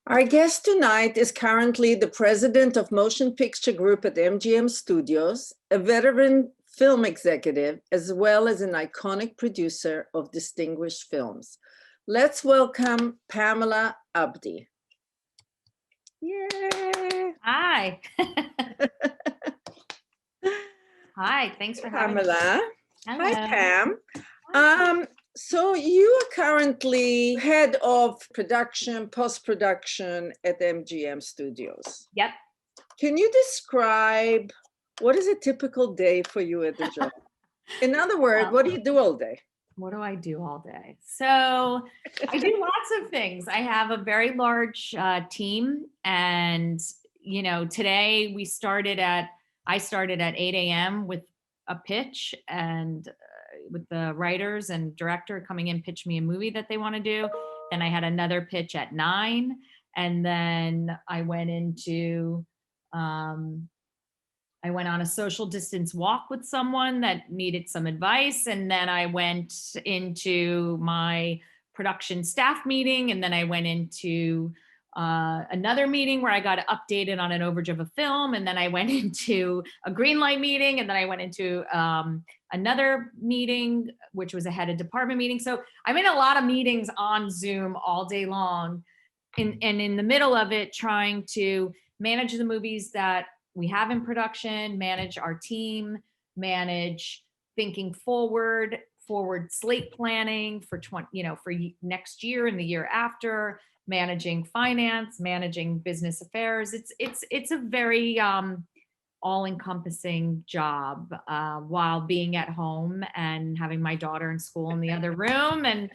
Our guest tonight is currently the president of Motion Picture Group at MGM Studios, a veteran film executive, as well as an iconic producer of distinguished films. Let's welcome Pamela Abdy. Yay! Hi. Hi, thanks for having me. Pamela. Hello. Hi, Pam. So you are currently head of production, post-production at MGM Studios. Yep. Can you describe what is a typical day for you at the job? In other words, what do you do all day? What do I do all day? So I do lots of things. I have a very large team, and today I started at 8 a.m. with a pitch, and with the writers and director coming in, pitch me a movie that they want to do. Then I had another pitch at 9, and then I went on a social distance walk with someone that needed some advice. And then I went into my production staff meeting. And then I went into another meeting where I got updated on an overage of a film. And then I went into a green light meeting. And then I went into another meeting, which was a head of department meeting. So I'm in a lot of meetings on Zoom all day long. And in the middle of it, trying to manage the movies that we have in production, manage our team, manage thinking forward slate planning for next year and the year after, managing finance, managing business affairs. It's a very all-encompassing job while being at home and having my daughter in school in the other room. And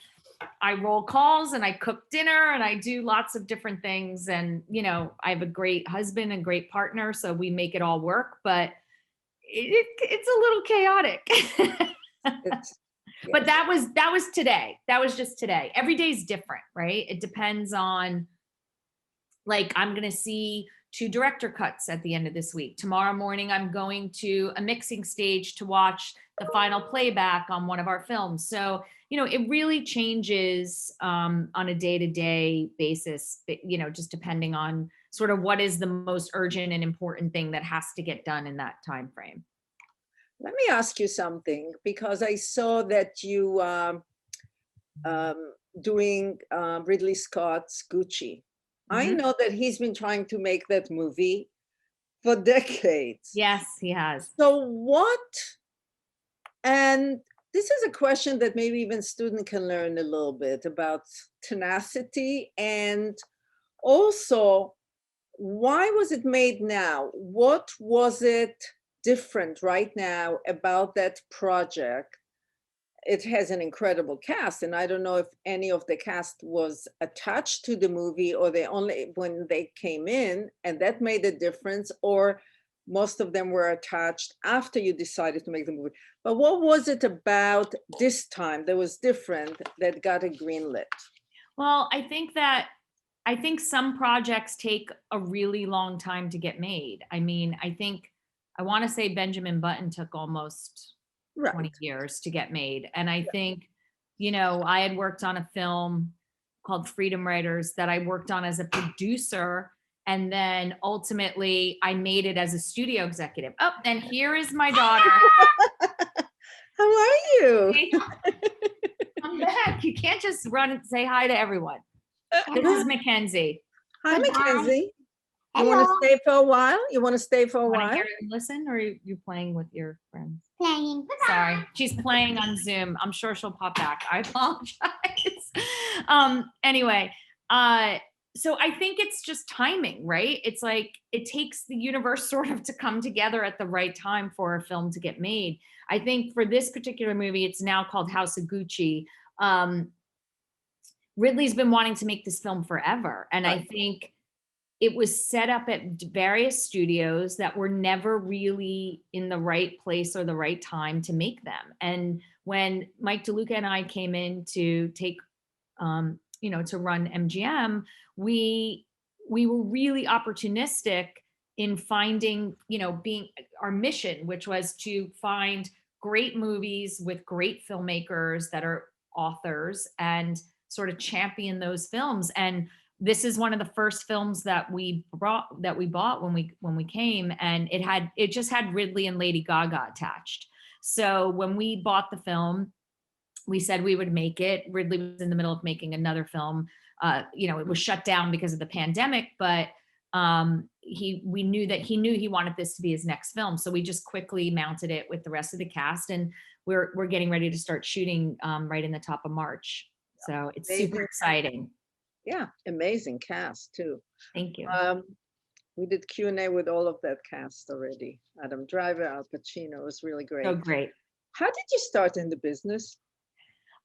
I roll calls and I cook dinner and I do lots of different things. And, I have a great husband and great partner, so we make it all work, but it's a little chaotic. But that was today. That was just today. Every day's different, right? It depends on, I'm going to see 2 director cuts at the end of this week. Tomorrow morning, I'm going to a mixing stage to watch the final playback on one of our films. So, it really changes on a day-to-day basis, just depending on sort of what is the most urgent and important thing that has to get done in that time frame. Let me ask you something, because I saw that you doing Ridley Scott's Gucci. Mm-hmm. I know that he's been trying to make that movie for decades. Yes, he has. So and this is a question that maybe even students can learn a little bit about tenacity, and also, why was it made now? What was it different right now about that project? It has an incredible cast, and I don't know if any of the cast was attached to the movie, or they only when they came in, and that made a difference, or most of them were attached after you decided to make the movie. But what was it about this time that was different that got it greenlit? Well, I think some projects take a really long time to get made. I mean, I want to say Benjamin Button took almost 20 years to get made. And I think, I had worked on a film called Freedom Writers that I worked on as a producer. And then ultimately I made it as a studio executive. Oh, and here is my daughter. How are you? I'm back. You can't just run and say hi to everyone. This is Mackenzie. Hi, Mackenzie. You want to stay for a while? You want to stay for a while? Hear and listen, or are you playing with your friends? Playing. Sorry, she's playing on Zoom. I'm sure she'll pop back. I apologize. Anyway, so I think it's just timing, right? It's like it takes the universe sort of to come together at the right time for a film to get made. I think for this particular movie, it's now called House of Gucci. Ridley's been wanting to make this film forever. And I think it was set up at various studios that were never really in the right place or the right time to make them. And when Mike DeLuca and I came in to take, to run MGM, we were really opportunistic in finding, being our mission, which was to find great movies with great filmmakers that are authors and sort of champion those films. And this is one of the first films that we bought when we came, and it just had Ridley and Lady Gaga attached. So when we bought the film, we said we would make it. Ridley was in the middle of making another film. It was shut down because of the pandemic, but we knew that he wanted this to be his next film. So we just quickly mounted it with the rest of the cast, and we're getting ready to start shooting right in the top of March. So it's super exciting. Yeah, amazing cast too. Thank you. We did Q&A with all of that cast already. Adam Driver, Al Pacino. It was really great. So great. How did you start in the business?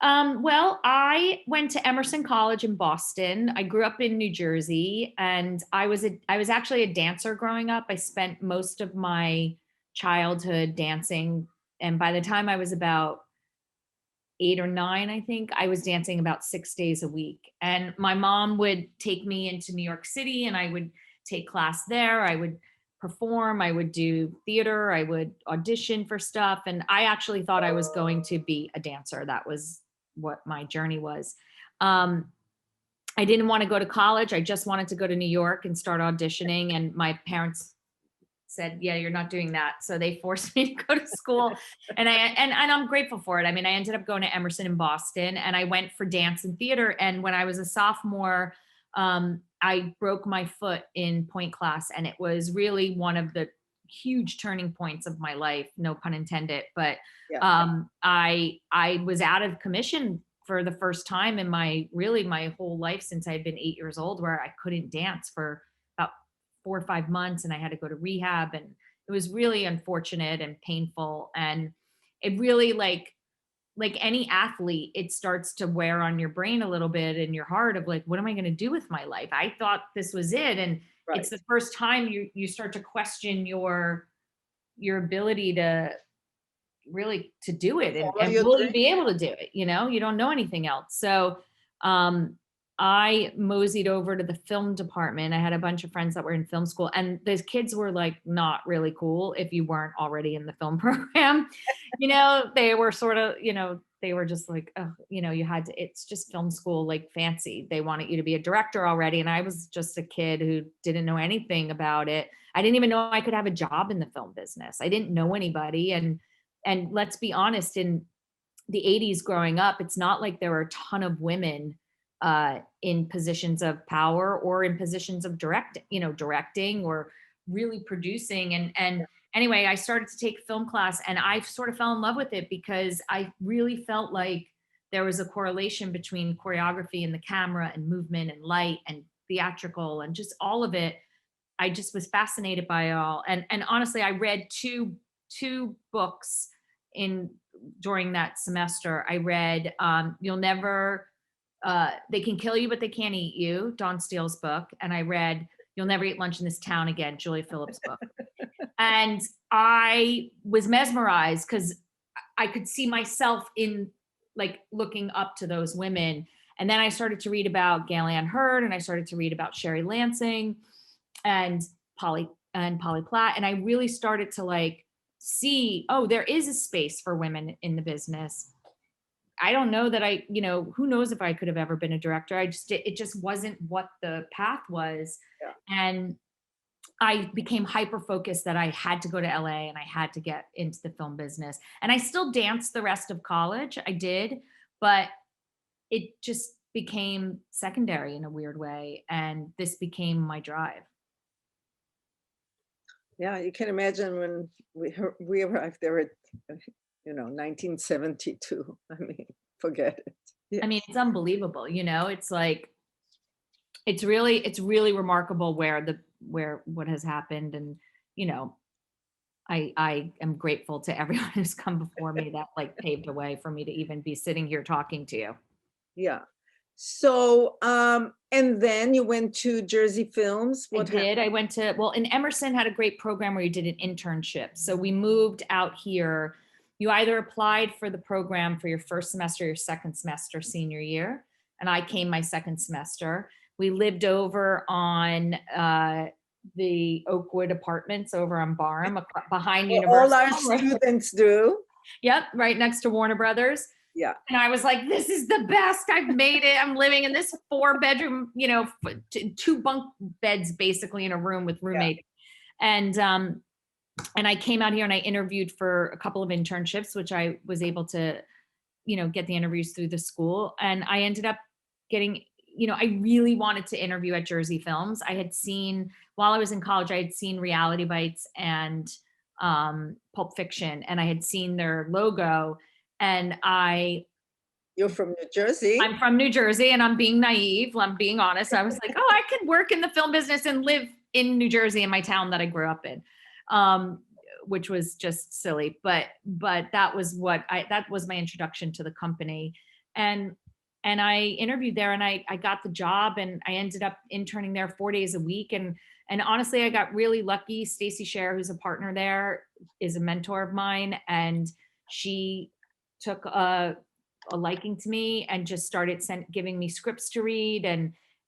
Well, I went to Emerson College in Boston. I grew up in New Jersey, and I was actually a dancer growing up. I spent most of my childhood dancing, and by the time I was about 8 or 9, I think, I was dancing about 6 days a week. And my mom would take me into New York City, and I would take class there. I would perform, I would do theater, I would audition for stuff. And I actually thought I was going to be a dancer. That was what my journey was. I didn't want to go to college. I just wanted to go to New York and start auditioning. And my parents said, yeah, you're not doing that. So they forced me to go to school. And I'm grateful for it. I mean, I ended up going to Emerson in Boston, and I went for dance and theater. And when I was a sophomore, I broke my foot in point class, and it was really one of the huge turning points of my life, no pun intended. But I was out of commission for the first time in my whole life since I had been 8 years old, where I couldn't dance for about 4 or 5 months, and I had to go to rehab, and it was really unfortunate and painful. And it really, like any athlete, it starts to wear on your brain a little bit and your heart of like, what am I going to do with my life? I thought this was it. And it's the first time you start to question your ability to really to do it, and will you be able to do it? You don't know anything else. So I moseyed over to the film department. I had a bunch of friends that were in film school, and those kids were like not really cool if you weren't already in the film program. They were sort of, they were just like, oh, you had to, it's just film school, like fancy. They wanted you to be a director already. And I was just a kid who didn't know anything about it. I didn't even know I could have a job in the film business. I didn't know anybody. And let's be honest, in the 80s growing up, it's not like there were a ton of women in positions of power or in positions of directing or really producing. And anyway, I started to take film class, and I sort of fell in love with it because I really felt like there was a correlation between choreography and the camera and movement and light and theatrical and just all of it. I just was fascinated by it all. And honestly, I read two books during that semester. I read They Can Kill You, But They Can't Eat You, Dawn Steele's book. And I read You'll Never Eat Lunch in This Town Again, Julia Phillips' book. And I was mesmerized because I could see myself in like looking up to those women. And then I started to read about Gail Ann Hurd, and I started to read about Sherry Lansing and Polly Platt. And I really started to like see, oh, there is a space for women in the business. I don't know that who knows if I could have ever been a director. It just wasn't what the path was. Yeah. And I became hyper-focused that I had to go to LA and I had to get into the film business. And I still danced the rest of college. I did, but it just became secondary in a weird way. And this became my drive. Yeah, you can imagine when we arrived there at 1972. I mean, forget it. Yeah. I mean, it's unbelievable. It's like, it's really remarkable what has happened. And, I am grateful to everyone who's come before me that like paved the way for me to even be sitting here talking to you. Yeah. So, and then you went to Jersey Films. What happened? I went to, in Emerson had a great program where you did an internship. So we moved out here. You either applied for the program for your first semester, or your second semester, senior year. And I came my second semester. We lived over on the Oakwood Apartments over on Barham, behind Universal. All our students do. Yep, right next to Warner Brothers. Yeah. And I was like, this is the best. I've made it. I'm living in this 4-bedroom, two bunk beds basically in a room with roommates. And I came out here and I interviewed for a couple of internships, which I was able to, get the interviews through the school. And I ended up getting, I really wanted to interview at Jersey Films. I had seen, while I was in college, I had seen Reality Bites and Pulp Fiction, and I had seen their logo. And You're from New Jersey. I'm from New Jersey, and I'm being naive. I'm being honest. I was like, oh, I could work in the film business and live in New Jersey, in my town that I grew up in, which was just silly. But that was that was my introduction to the company. And I interviewed there, and I got the job, and I ended up interning there 4 days a week. And honestly, I got really lucky. Stacy Scher, who's a partner there, is a mentor of mine, and she took a liking to me and just started giving me scripts to read,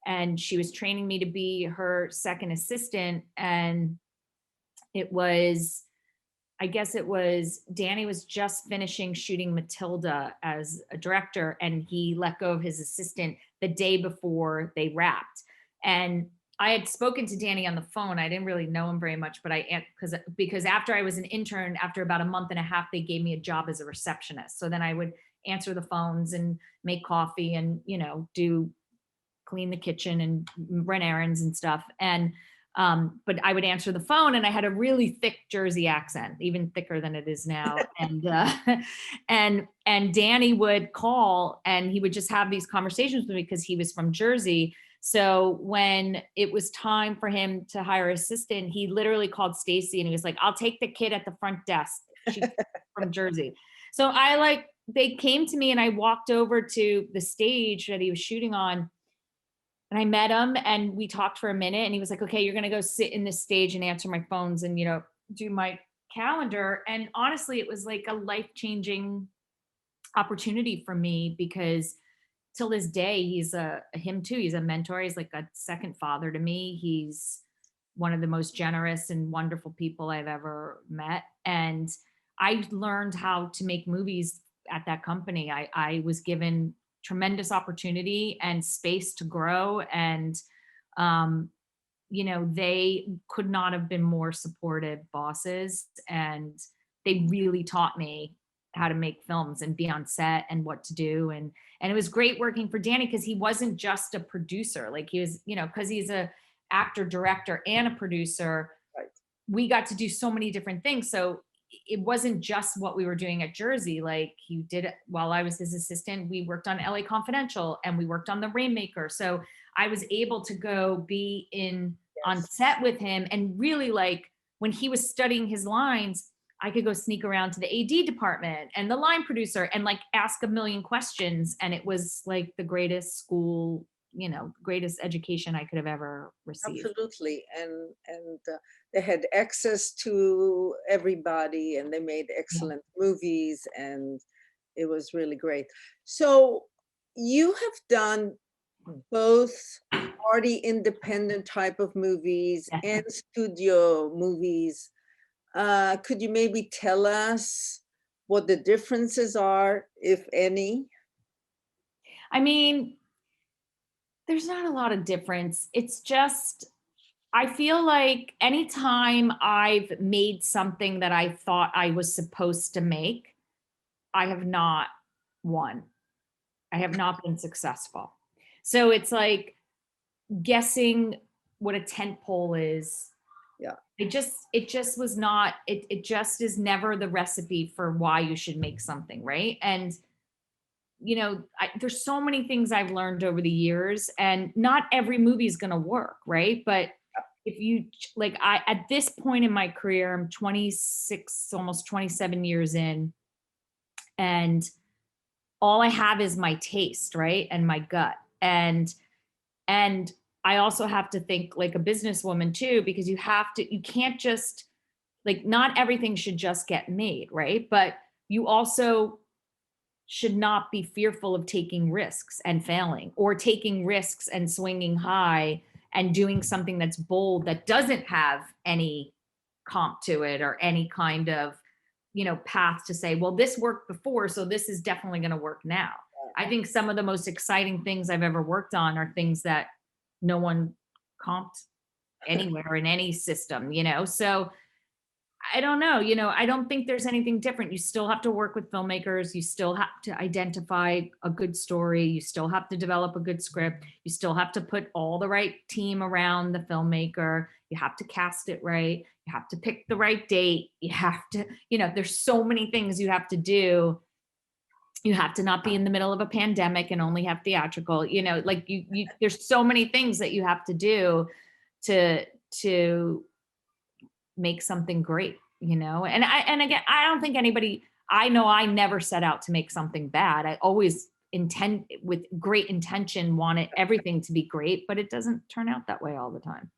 and she was training me to be her second assistant. And I guess it was Danny was just finishing shooting Matilda as a director, and he let go of his assistant the day before they wrapped. And I had spoken to Danny on the phone. I didn't really know him very much, but because after I was an intern, after about a month and a half, they gave me a job as a receptionist. So then I would answer the phones and make coffee and, clean the kitchen and run errands and stuff. And, but I would answer the phone, and I had a really thick Jersey accent, even thicker than it is now. And Danny would call, and he would just have these conversations with me because he was from Jersey. So when it was time for him to hire an assistant, he literally called Stacy, and he was like, I'll take the kid at the front desk. She's from Jersey. So they came to me, and I walked over to the stage that he was shooting on, and I met him, and we talked for a minute, and he was like, okay, you're going to go sit in this stage and answer my phones and, do my calendar. And honestly, it was like a life-changing opportunity for me, because till this day, he's him too. He's a mentor. He's like a second father to me. He's one of the most generous and wonderful people I've ever met. And I learned how to make movies at that company. I was given tremendous opportunity and space to grow. And, they could not have been more supportive bosses. And they really taught me how to make films and be on set and what to do. And it was great working for Danny, because he wasn't just a producer. Like, he was, because he's a actor, director, and a producer. Right. We got to do so many different things. So it wasn't just what we were doing at Jersey. Like, he did, while I was his assistant, we worked on LA Confidential, and we worked on The Rainmaker. So I was able to go be on set with him, and really, like, when he was studying his lines, I could go sneak around to the AD department and the line producer and like ask a million questions. And it was like the greatest school, greatest education I could have ever received. Absolutely. And they had access to everybody, and they made excellent movies, and it was really great. So you have done both arty independent type of movies and studio movies. Could you maybe tell us what the differences are, if any? I mean, there's not a lot of difference. It's just, I feel like anytime I've made something that I thought I was supposed to make, I have not won. I have not been successful. So it's like guessing what a tent pole is. Yeah. It just was not, it just is never the recipe for why you should make something, right? And there's so many things I've learned over the years, and not every movie is going to work, right? But if you at this point in my career, I'm 26, almost 27 years in, and all I have is my taste, right? And my gut. And I also have to think like a businesswoman too, because you can't just, like, not everything should just get made, right? But you also should not be fearful of taking risks and failing, or taking risks and swinging high and doing something that's bold, that doesn't have any comp to it, or any kind of, path to say, well, this worked before, so this is definitely going to work now. I think some of the most exciting things I've ever worked on are things that no one comped anywhere in any system, so I don't know, I don't think there's anything different. You still have to work with filmmakers. You still have to identify a good story. You still have to develop a good script. You still have to put all the right team around the filmmaker. You have to cast it right. You have to pick the right date. You have to, there's so many things you have to do. You have to not be in the middle of a pandemic and only have theatrical, like you there's so many things that you have to do to make something great, and again, I don't think anybody, I know I never set out to make something bad. I always intend with great intention, wanted everything to be great, but it doesn't turn out that way all the time.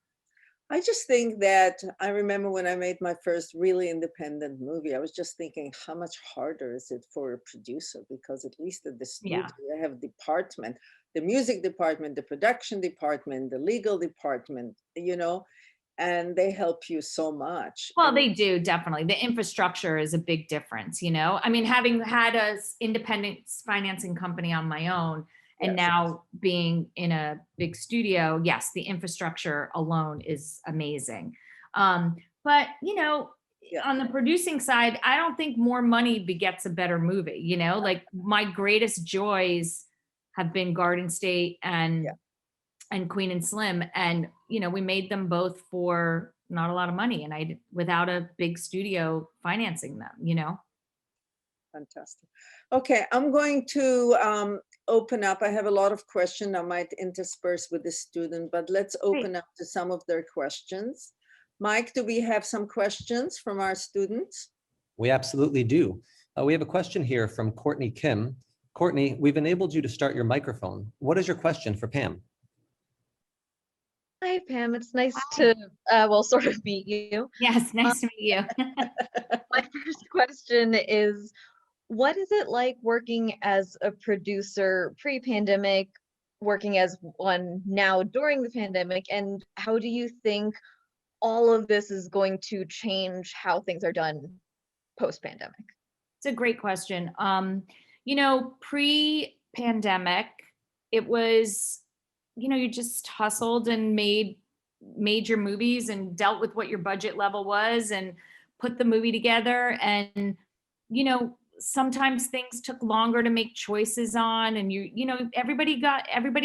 I just think that I remember when I made my first really independent movie, I was just thinking, how much harder is it for a producer? Because at least at the studio, I have a department, the music department, the production department, the legal department, and they help you so much. Well, they do, definitely. The infrastructure is a big difference, I mean, having had a independent financing company on my own, and now being in a big studio, yes, the infrastructure alone is amazing. But, on the producing side, I don't think more money begets a better movie, like my greatest joys have been Garden State and Queen and Slim. And, we made them both for not a lot of money, and without a big studio financing them, Fantastic. Okay, I'm going to open up. I have a lot of questions I might intersperse with the student, but let's open up to some of their questions. Mike, do we have some questions from our students? We absolutely do. We have a question here from Courtney Kim. Courtney, we've enabled you to start your microphone. What is your question for Pam? Hi, Pam. It's nice to, sort of meet you. Yes, nice to meet you. My first question is, what is it like working as a producer pre-pandemic, working as one now during the pandemic, and how do you think all of this is going to change how things are done post-pandemic? It's a great question. Pre-pandemic, it was, you just hustled and made your movies and dealt with what your budget level was and put the movie together. And, sometimes things took longer to make choices on, and everybody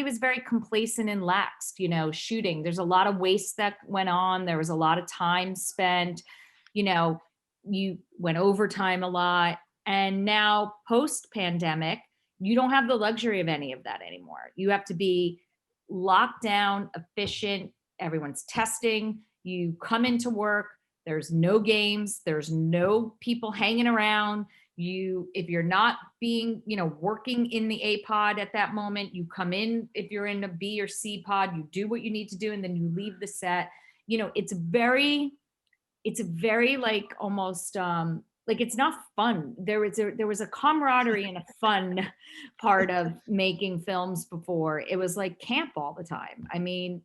was very complacent and laxed, shooting. There's a lot of waste that went on. There was a lot of time spent, you went overtime a lot. And now post pandemic, you don't have the luxury of any of that anymore. You have to be locked down, efficient. Everyone's testing. You come into work. There's no games. There's no people hanging around. If you're not being, working in the A pod at that moment, you come in. If you're in a B or C pod, you do what you need to do, and then you leave the set. It's very like almost like it's not fun. There was a camaraderie and a fun part of making films before. It was like camp all the time. I mean,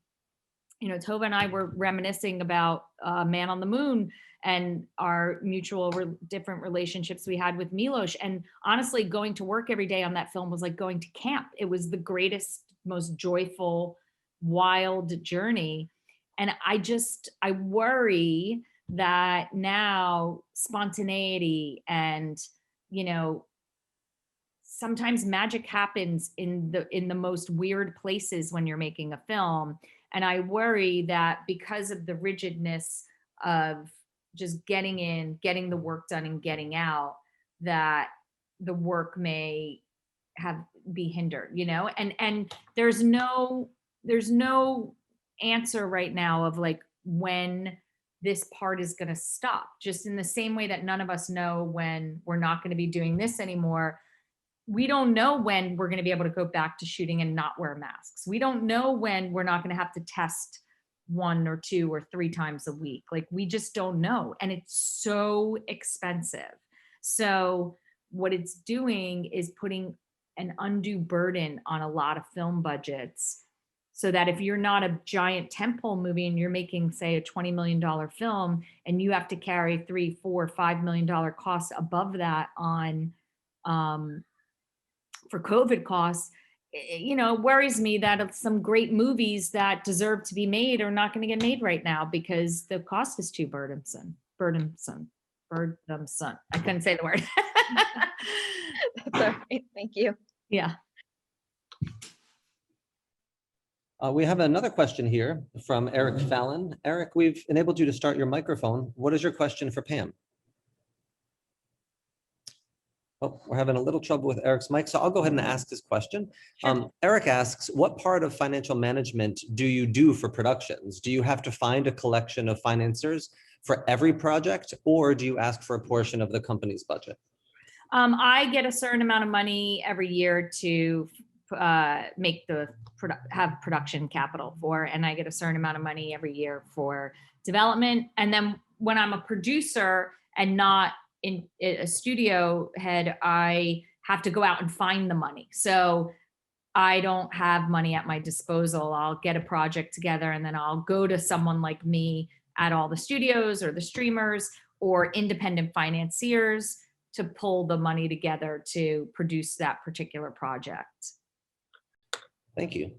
Tova and I were reminiscing about Man on the Moon and our mutual different relationships we had with Milos. And honestly, going to work every day on that film was like going to camp. It was the greatest, most joyful, wild journey. And I worry that now spontaneity and, sometimes magic happens in the most weird places when you're making a film. And I worry that because of the rigidness of just getting in, getting the work done and getting out, that the work may be hindered, and there's no answer right now of like when this part is going to stop. Just in the same way that none of us know when we're not going to be doing this anymore. We don't know when we're going to be able to go back to shooting and not wear masks. We don't know when we're not going to have to test 1 or 2 or 3 times a week. Like, we just don't know. And it's so expensive. So what it's doing is putting an undue burden on a lot of film budgets so that if you're not a giant tentpole movie and you're making, say, a $20 million film, and you have to carry $3, $4, $5 million costs above that on for COVID costs, it worries me that some great movies that deserve to be made are not going to get made right now because the cost is too burdensome. I couldn't say the word. That's all right. Thank you. Yeah. We have another question here from Eric Fallon. Eric, we've enabled you to start your microphone. What is your question for Pam? Oh, we're having a little trouble with Eric's mic, so I'll go ahead and ask his question. Sure. Eric asks, what part of financial management do you do for productions? Do you have to find a collection of financiers for every project, or do you ask for a portion of the company's budget? I get a certain amount of money every year to have production capital for, and I get a certain amount of money every year for development. And then when I'm a producer and not in a studio head, I have to go out and find the money. So I don't have money at my disposal. I'll get a project together and then I'll go to someone like me at all the studios or the streamers or independent financiers to pull the money together to produce that particular project. Thank you.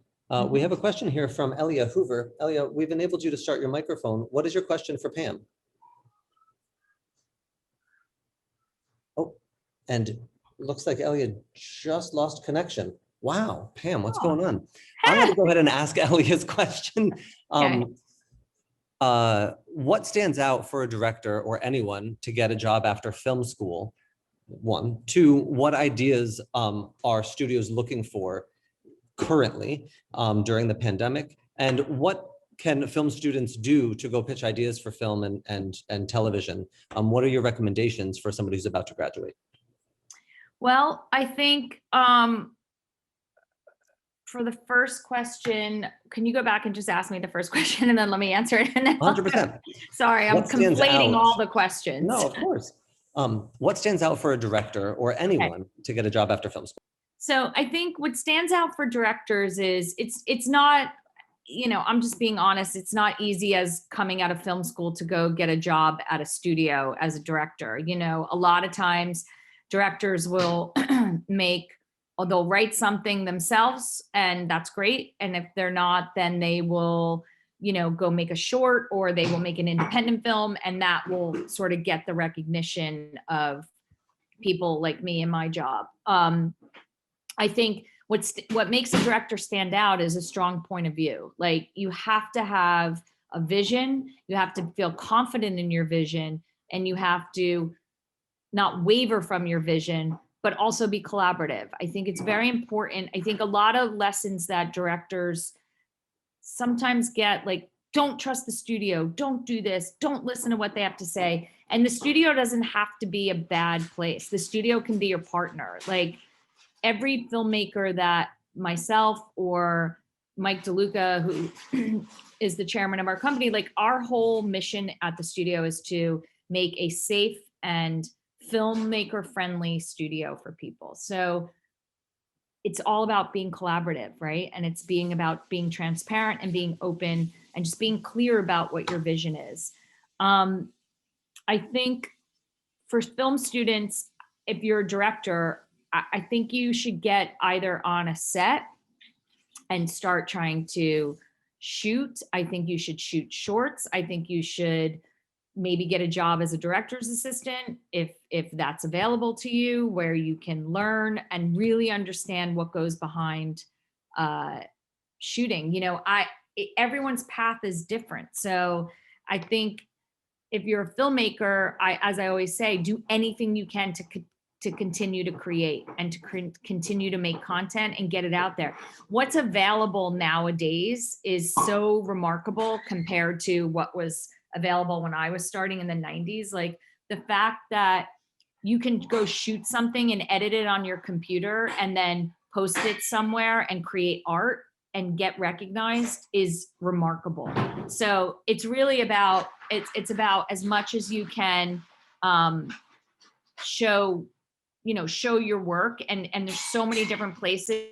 We have a question here from Elia Hoover. Elia, we've enabled you to start your microphone. What is your question for Pam? Oh, and it looks like Elia just lost connection. Wow, Pam, what's going on? I'm going to go ahead and ask Elia's question. Okay. What stands out for a director or anyone to get a job after film school? 1, 2, what ideas are studios looking for currently during the pandemic? And what can film students do to go pitch ideas for film and television? What are your recommendations for somebody who's about to graduate? Well, I think for the first question, can you go back and just ask me the first question and then let me answer it? And then 100%. Sorry, I'm conflating all the questions. No, of course. What stands out for a director or anyone to get a job after film school? So I think what stands out for directors is it's not, I'm just being honest, it's not easy as coming out of film school to go get a job at a studio as a director. A lot of times directors will they'll write something themselves and that's great. And if they're not, then they will, go make a short or they will make an independent film, and that will sort of get the recognition of people like me in my job. I think what makes a director stand out is a strong point of view. Like, you have to have a vision, you have to feel confident in your vision, and you have to not waver from your vision, but also be collaborative. I think it's very important. I think a lot of lessons that directors sometimes get, like, don't trust the studio, don't do this, don't listen to what they have to say. And the studio doesn't have to be a bad place. The studio can be your partner. Like, every filmmaker that myself or Mike DeLuca, who is the chairman of our company, like, our whole mission at the studio is to make a safe and filmmaker friendly studio for people. So it's all about being collaborative, right? And it's about being transparent and being open and just being clear about what your vision is. I think for film students, if you're a director, I think you should get either on a set and start trying to shoot. I think you should shoot shorts. I think you should maybe get a job as a director's assistant if that's available to you, where you can learn and really understand what goes behind shooting. Everyone's path is different. So I think if you're a filmmaker, as I always say, do anything you can to continue to create and to continue to make content and get it out there. What's available nowadays is so remarkable compared to what was available when I was starting in the 90s. Like, the fact that you can go shoot something and edit it on your computer and then post it somewhere and create art and get recognized is remarkable. So it's really about, it's about as much as you can show your work, and there's so many different places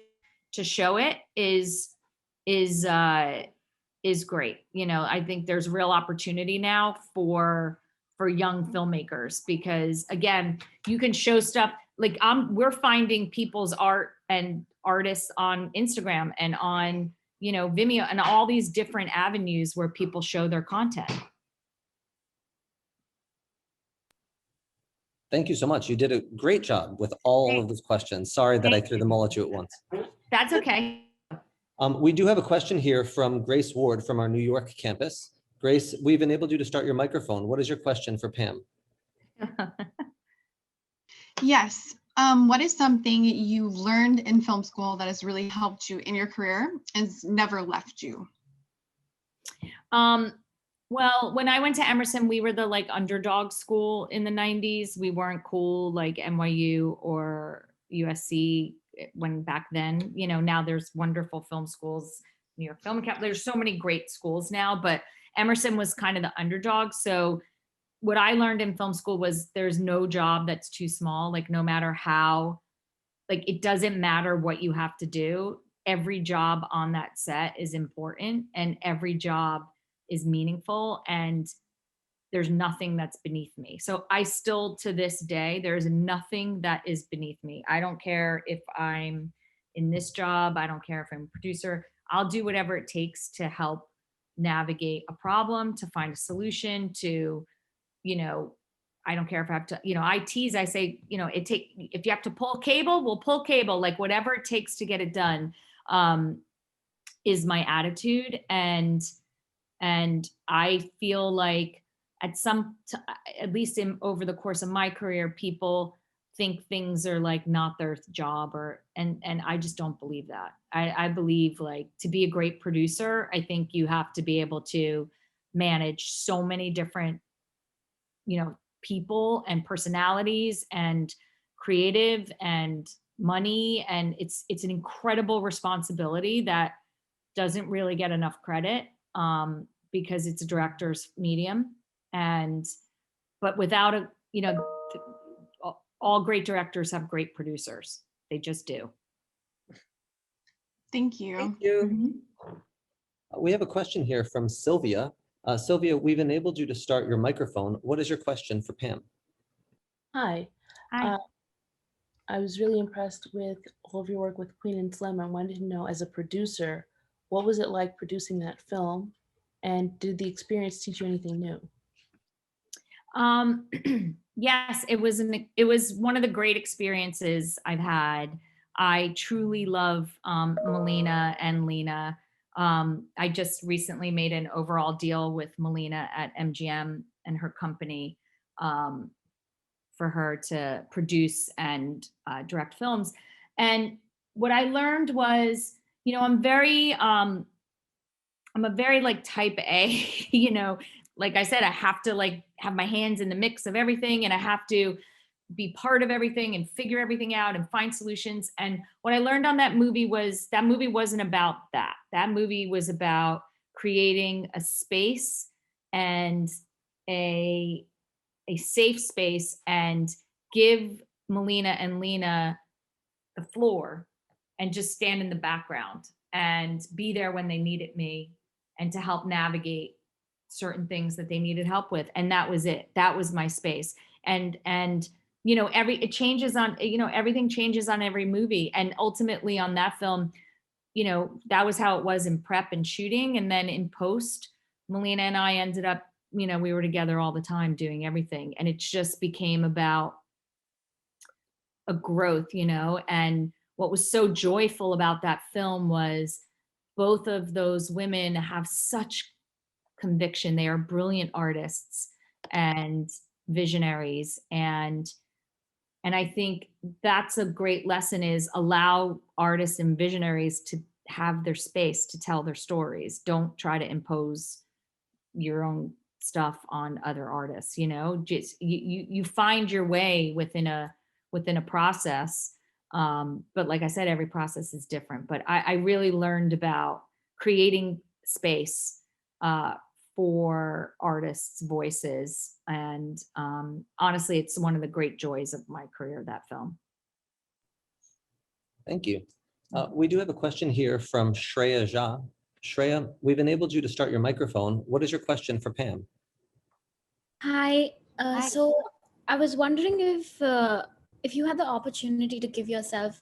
to show it, is is great. You know, I think there's real opportunity now for young filmmakers, because again, you can show stuff like we're finding people's art and artists on Instagram and on, you know, Vimeo and all these different avenues where people show their content. Thank you so much. You did a great job with all of those questions. Sorry that I threw them all at you at once. That's okay. We do have a question here from Grace Ward from our New York campus. Grace, we've enabled you to start your microphone. What is your question for Pam? Yes. What is something you've learned in film school that has really helped you in your career and has never left you? Well, when I went to Emerson, we were the like underdog school in the 90s. We weren't cool like NYU or USC when back then. You know, now there's wonderful film schools, New York Film Academy. There's so many great schools now, but Emerson was kind of the underdog. So what I learned in film school was there's no job that's too small. Like no matter how, like it doesn't matter what you have to do. Every job on that set is important and every job is meaningful, and there's nothing that's beneath me. So I still, to this day, there's nothing that is beneath me. I don't care if I'm in this job. I don't care if I'm a producer. I'll do whatever it takes to help navigate a problem, to find a solution, to, you know, I don't care if I have to, you know, I tease, I say, you know, if you have to pull cable, we'll pull cable, like whatever it takes to get it done, is my attitude. And I feel like at least over the course of my career, people think things are like not their job and I just don't believe that. I believe like to be a great producer, I think you have to be able to manage so many different, you know, people and personalities and creative and money. And it's an incredible responsibility that doesn't really get enough credit. Because it's a director's medium, but without you know, all great directors have great producers. They just do. Thank you. Thank you. Mm-hmm. We have a question here from Sylvia. Sylvia, we've enabled you to start your microphone. What is your question for Pam? Hi. Hi. I was really impressed with all of your work with Queen and Slim. I wanted to know, as a producer, what was it like producing that film? And did the experience teach you anything new? Yes, it was one of the great experiences I've had. I truly love Melina and Lena. I just recently made an overall deal with Melina at MGM and her company for her to produce and direct films. And what I learned was, you know, I'm a very like type A, you know, like I said, I have to like have my hands in the mix of everything and I have to be part of everything and figure everything out and find solutions. And what I learned on that movie wasn't about that. That movie was about creating a space and a safe space and give Melina and Lena the floor and just stand in the background and be there when they needed me and to help navigate certain things that they needed help with. And that was it. That was my space. And you know, it changes on, you know, everything changes on every movie. And ultimately on that film, you know, that was how it was in prep and shooting. And then in post, Melina and I ended up, you know, we were together all the time doing everything. And it just became about a growth, you know. And what was so joyful about that film was both of those women have such conviction. They are brilliant artists and visionaries. And I think that's a great lesson, is allow artists and visionaries to have their space to tell their stories. Don't try to impose your own stuff on other artists, you know. Just you find your way within a process. But like I said, every process is different. But I really learned about creating space for artists' voices. And honestly, it's one of the great joys of my career, that film. Thank you. We do have a question here from Shreya Jha. Shreya, we've enabled you to start your microphone. What is your question for Pam? Hi. So I was wondering if you had the opportunity to give yourself,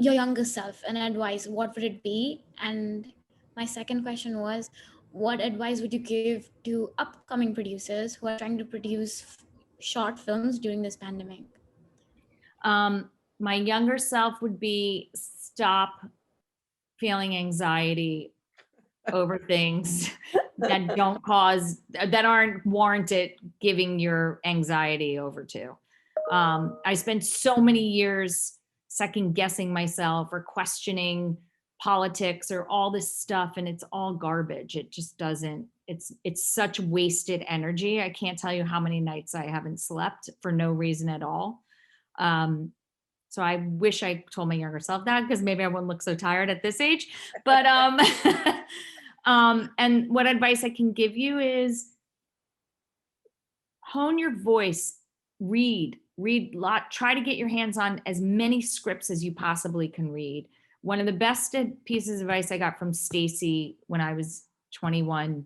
your younger self, an advice, what would it be? And my second question was, what advice would you give to upcoming producers who are trying to produce short films during this pandemic? My younger self would be stop feeling anxiety over things that aren't warranted giving your anxiety over to. I spent so many years second guessing myself or questioning politics or all this stuff, and it's all garbage. It just doesn't, it's such wasted energy. I can't tell you how many nights I haven't slept for no reason at all. So I wish I told my younger self that, because maybe I wouldn't look so tired at this age. But and what advice I can give you is hone your voice, read a lot, try to get your hands on as many scripts as you possibly can read. One of the best pieces of advice I got from Stacy when I was 21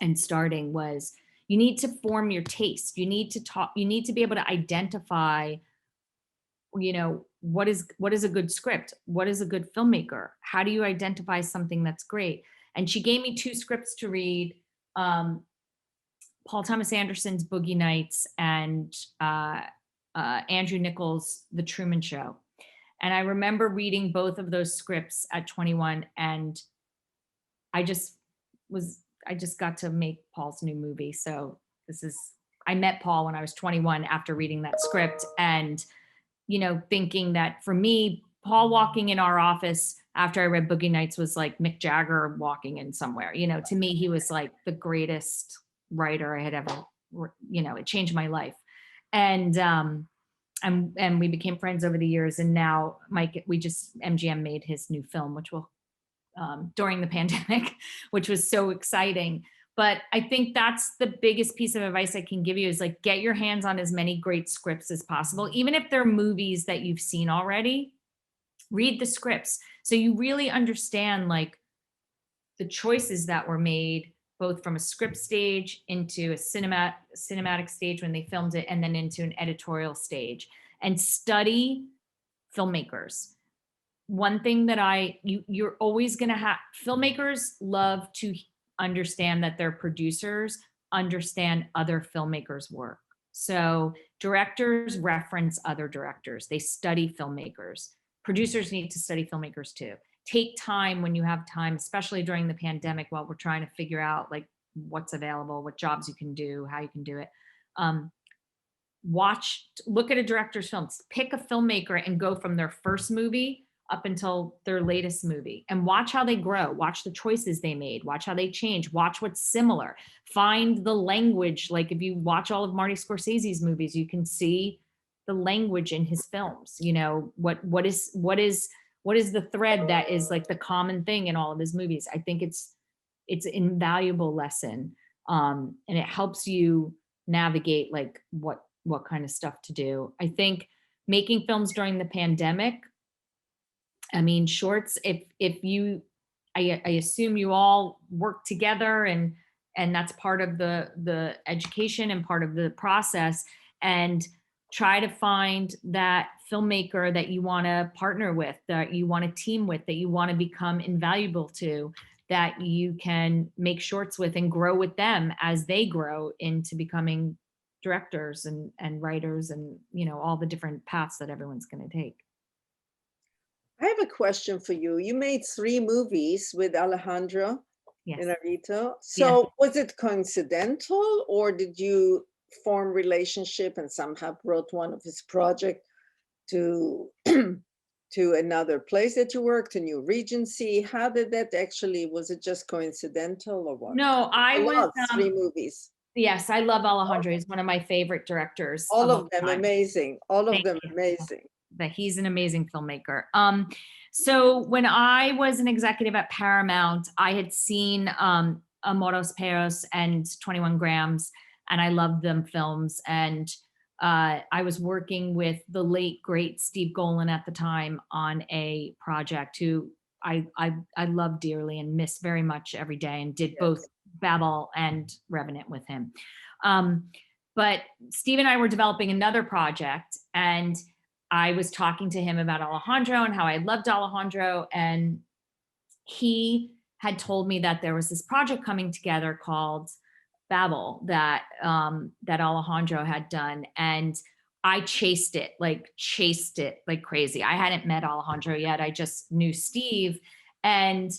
and starting was, you need to form your taste. You need to be able to identify, you know, what is a good script? What is a good filmmaker? How do you identify something that's great? And she gave me 2 scripts to read, Paul Thomas Anderson's Boogie Nights and Andrew Nichols' The Truman Show. And I remember reading both of those scripts at 21, and I just got to make Paul's new movie. So I met Paul when I was 21 after reading that script, and you know, thinking that for me, Paul walking in our office after I read Boogie Nights was like Mick Jagger walking in somewhere. You know, to me, he was like the greatest writer I had ever, you know, it changed my life. And we became friends over the years. And now MGM made his new film, which will, during the pandemic, which was so exciting. But I think that's the biggest piece of advice I can give you is like, get your hands on as many great scripts as possible. Even if they're movies that you've seen already, read the scripts. So you really understand like the choices that were made, both from a script stage into a cinematic stage when they filmed it, and then into an editorial stage, and study filmmakers. One thing that you're always going to have, filmmakers love to understand that their producers understand other filmmakers' work. So directors reference other directors. They study filmmakers. Producers need to study filmmakers too. Take time when you have time, especially during the pandemic while we're trying to figure out like what's available, what jobs you can do, how you can do it. Look at a director's films, pick a filmmaker and go from their first movie up until their latest movie, and watch how they grow, watch the choices they made, watch how they change, watch what's similar, find the language. Like if you watch all of Marty Scorsese's movies, you can see the language in his films. You know, what is the thread that is like the common thing in all of his movies. I think it's an invaluable lesson. And it helps you navigate like what kind of stuff to do. I think making films during the pandemic, I mean, shorts, I assume you all work together and that's part of the education and part of the process, and try to find that filmmaker that you want to partner with, that you want to team with, that you want to become invaluable to, that you can make shorts with and grow with them as they grow into becoming directors and writers and, you know, all the different paths that everyone's going to take. I have a question for you. You made 3 movies with Alejandro Yes. Inarritu. So was it coincidental, or did you form relationship and somehow brought one of his project to another place that you worked, a new Regency? How did that actually, was it just coincidental or what? No, I was 3 movies. Yes, I love Alejandro. He's one of my favorite directors. All of them time. amazing. All of Thank them you. amazing. That he's an amazing filmmaker. So when I was an executive at Paramount, I had seen Amoros Perros and 21 Grams, and I loved them films. And I was working with the late great Steve Golan at the time on a project who I love dearly and miss very much every day, and did both Babel and Revenant with him. But Steve and I were developing another project, and I was talking to him about Alejandro and how I loved Alejandro, and he had told me that there was this project coming together called Babel that that Alejandro had done, and I chased it like crazy. I hadn't met Alejandro yet. I just knew Steve, and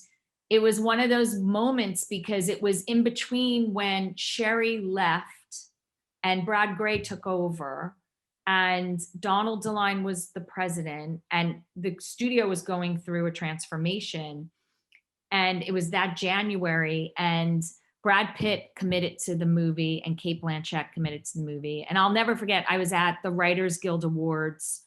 it was one of those moments because it was in between when Sherry left and Brad Gray took over, and Donald DeLine was the president, and the studio was going through a transformation. And it was that January, and Brad Pitt committed to the movie and Cate Blanchett committed to the movie. And I'll never forget, I was at the Writers Guild Awards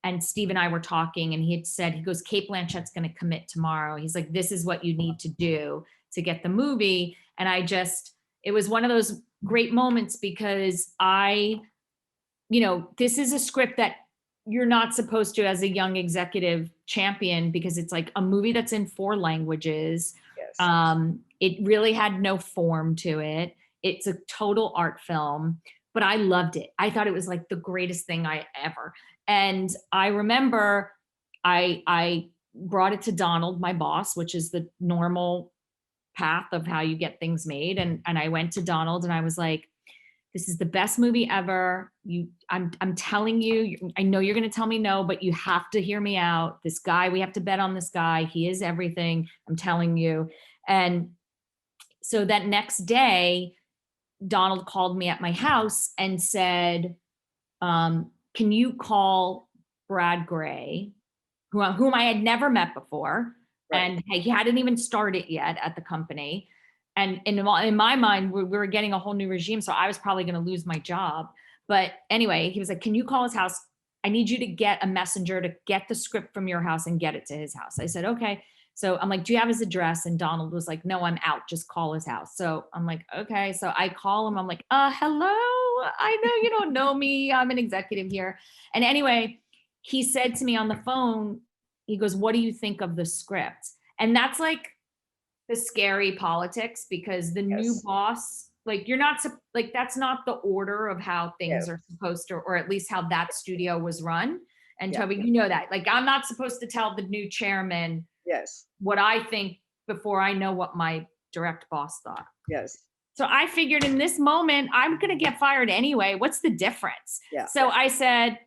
and Steve and I were talking, and he had said, he goes, Cate Blanchett's going to commit tomorrow. He's like, this is what you need to do to get the movie. And it was one of those great moments because this is a script that you're not supposed to, as a young executive champion, because it's like a movie that's in 4 languages. Yes. It really had no form to it. It's a total art film, but I loved it. I thought it was like the greatest thing ever. And I remember I brought it to Donald, my boss, which is the normal path of how you get things made. And I went to Donald and I was like, this is the best movie ever. I'm telling you, I know you're going to tell me no, but you have to hear me out. This guy, we have to bet on this guy. He is everything. I'm telling you. And so that next day, Donald called me at my house and said, can you call Brad Gray, whom I had never met before, right. And he hadn't even started yet at the company. And in my mind, we were getting a whole new regime, so I was probably going to lose my job. But anyway, he was like, can you call his house? I need you to get a messenger to get the script from your house and get it to his house. I said, okay. So I'm like, do you have his address? And Donald was like, no, I'm out. Just call his house. So I'm like, okay. So I call him. I'm like, hello. I know you don't know me. I'm an executive here. And anyway, he said to me on the phone, he goes, what do you think of the script? And that's like the scary politics, because the new boss, like that's not the order of how things are supposed to, or at least how that studio was run. And Tova, you know that, like, I'm not supposed to tell the new chairman what I think before I know what my direct boss thought. Yes. So I figured in this moment, I'm going to get fired anyway. What's the difference? Yeah. So I said,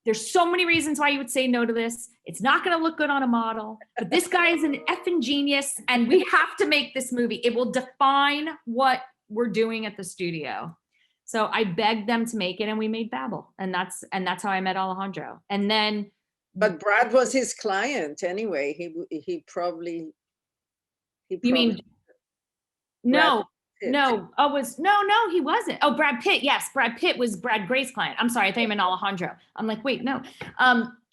there's so many reasons why you would say no to this. It's not going to look good on a model, but this guy is an effing genius and we have to make this movie. It will define what we're doing at the studio. So I begged them to make it and we made Babel. And that's how I met Alejandro. And then. But Brad was his client anyway. He probably. You mean? No. No, no, he wasn't. Oh, Brad Pitt. Yes, Brad Pitt was Brad Gray's client. I'm sorry, I thought you meant Alejandro. I'm like, wait, no.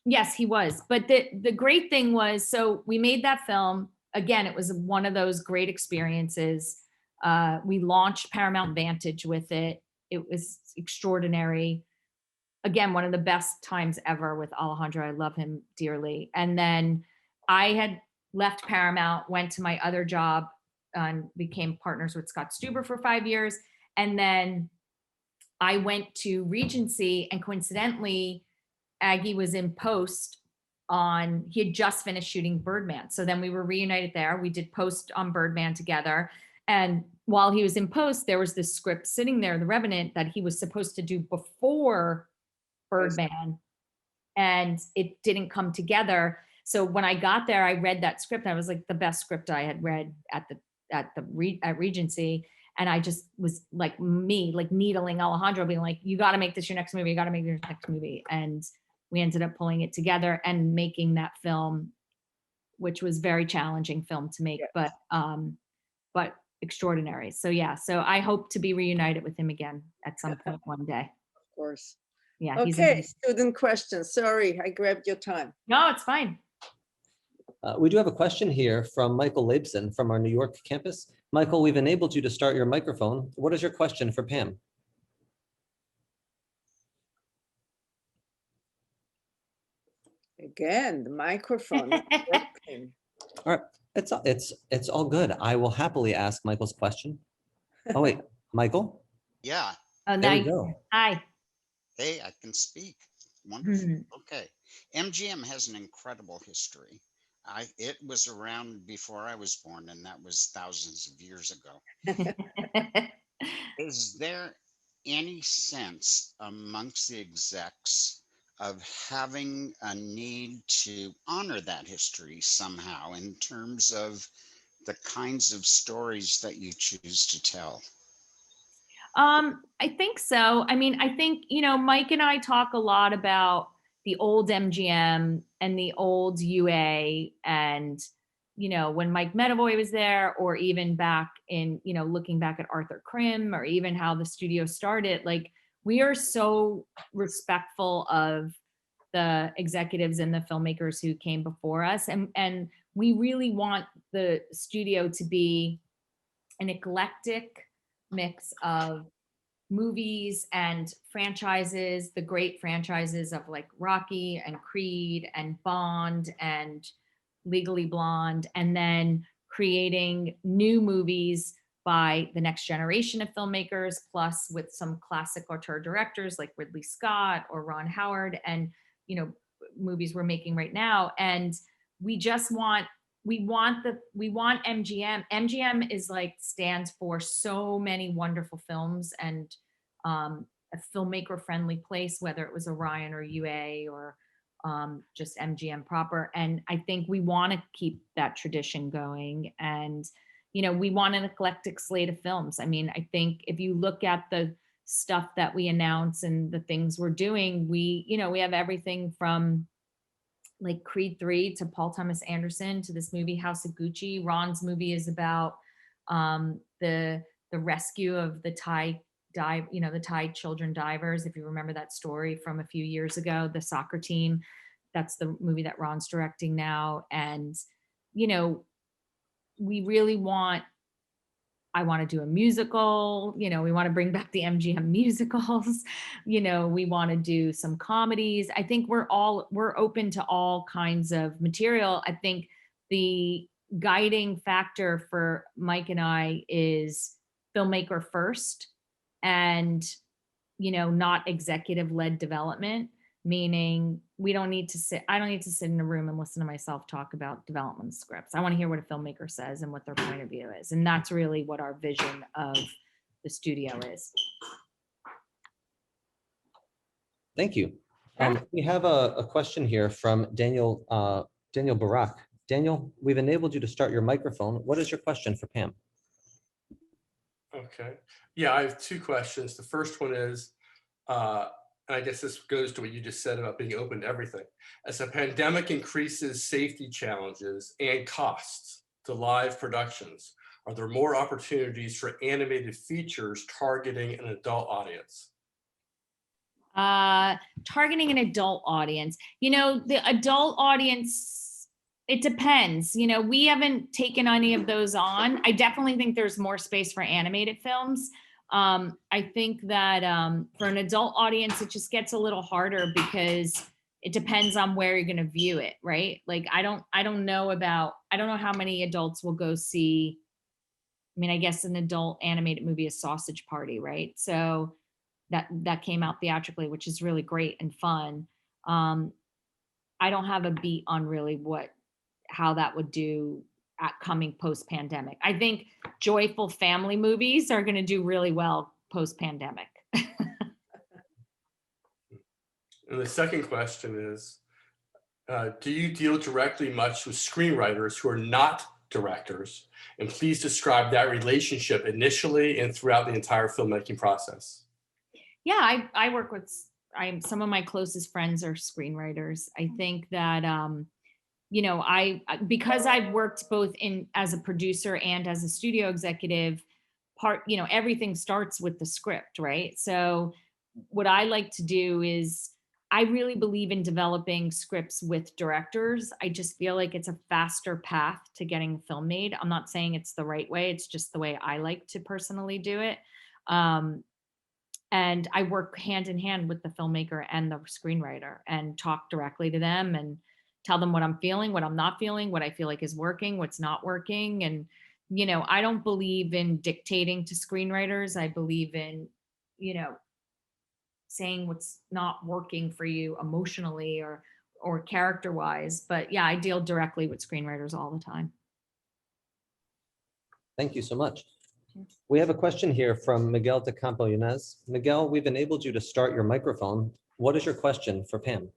Yes, he was. But the great thing was, so we made that film. Again, it was one of those great experiences. We launched Paramount Vantage with it. It was extraordinary. Again, one of the best times ever with Alejandro. I love him dearly. And then I had left Paramount, went to my other job, and became partners with Scott Stuber for 5 years. And then I went to Regency, and coincidentally, Aggie was in post he had just finished shooting Birdman. So then we were reunited there. We did post on Birdman together. And while he was in post, there was this script sitting there, The Revenant, that he was supposed to do before Birdman. And it didn't come together. So when I got there, I read that script. I was like, the best script I had read at Regency. And I just was like needling Alejandro, being like, you got to make this your next movie. You got to make this your next movie. And we ended up pulling it together and making that film, which was very challenging film to make, but extraordinary. So yeah, so I hope to be reunited with him again at some point one day. Of course. Yeah. Okay, student questions. Sorry, I grabbed your time. No, it's fine. We do have a question here from Michael Leibson from our New York campus. Michael, we've enabled you to start your microphone. What is your question for Pam? again, the microphone is working. All right, it's all good. I will happily ask Michael's question. Oh wait, Michael, Yeah. Oh, there now we go. hi. Hey, I can speak. Wonderful. Mhm. Okay. MGM has an incredible history. It was around before I was born, and that was thousands of years ago. Is there any sense amongst the execs of having a need to honor that history somehow in terms of the kinds of stories that you choose to tell? I think so. I mean, I think, Mike and I talk a lot about the old MGM and the old UA and, when Mike Medavoy was there, or even back in, looking back at Arthur Krim, or even how the studio started, like, we are so respectful of the executives and the filmmakers who came before us. And we really want the studio to be an eclectic mix of movies and franchises, the great franchises of like Rocky and Creed and Bond and Legally Blonde, and then creating new movies by the next generation of filmmakers, plus with some classic auteur directors like Ridley Scott or Ron Howard, and movies we're making right now. And we just want we want MGM is like stands for so many wonderful films and a filmmaker friendly place, whether it was Orion or UA or just MGM proper. And I think we want to keep that tradition going. And, we want an eclectic slate of films. I mean, I think if you look at the stuff that we announce and the things we're doing, we have everything from like Creed 3 to Paul Thomas Anderson to this movie House of Gucci. Ron's movie is about the rescue of the Thai the Thai children divers. If you remember that story from a few years ago, the soccer team, that's the movie that Ron's directing now. And, we really I want to do a musical, we want to bring back the MGM musicals, we want to do some comedies. I think we're open to all kinds of material. I think the guiding factor for Mike and I is filmmaker first and, not executive led development, meaning I don't need to sit in a room and listen to myself talk about development scripts. I want to hear what a filmmaker says and what their point of view is. And that's really what our vision of the studio is. Thank you. We have a question here from Daniel Barak. Daniel, we've enabled you to start your microphone. What is your question for Pam? Okay. Yeah, I have two questions. The first one is, and I guess this goes to what you just said about being open to everything. As the pandemic increases safety challenges and costs to live productions, are there more opportunities for animated features targeting an adult audience? Targeting an adult audience. The adult audience, it depends. We haven't taken any of those on. I definitely think there's more space for animated films. I think that for an adult audience, it just gets a little harder because it depends on where you're going to view it, right? Like, I don't know how many adults will go see. I mean, I guess an adult animated movie is Sausage Party, right? So that came out theatrically, which is really great and fun. I don't have a beat on really how that would do at coming post-pandemic. I think joyful family movies are going to do really well post-pandemic. And the second question is, do you deal directly much with screenwriters who are not directors? And please describe that relationship initially and throughout the entire filmmaking process. Yeah, I work with, some of my closest friends are screenwriters. I think that, because I've worked both as a producer and as a studio executive, everything starts with the script, right? So what I like to do is, I really believe in developing scripts with directors. I just feel like it's a faster path to getting a film made. I'm not saying it's the right way. It's just the way I like to personally do it. And I work hand in hand with the filmmaker and the screenwriter and talk directly to them and, tell them what I'm feeling, what I'm not feeling, what I feel like is working, what's not working. And, you know, I don't believe in dictating to screenwriters. I believe in, you know, saying what's not working for you emotionally or character wise. But yeah, I deal directly with screenwriters all the time. Thank you so much. We have a question here from Miguel de Campo Yunez. Miguel, we've enabled you to start your microphone. What is your question for Pam?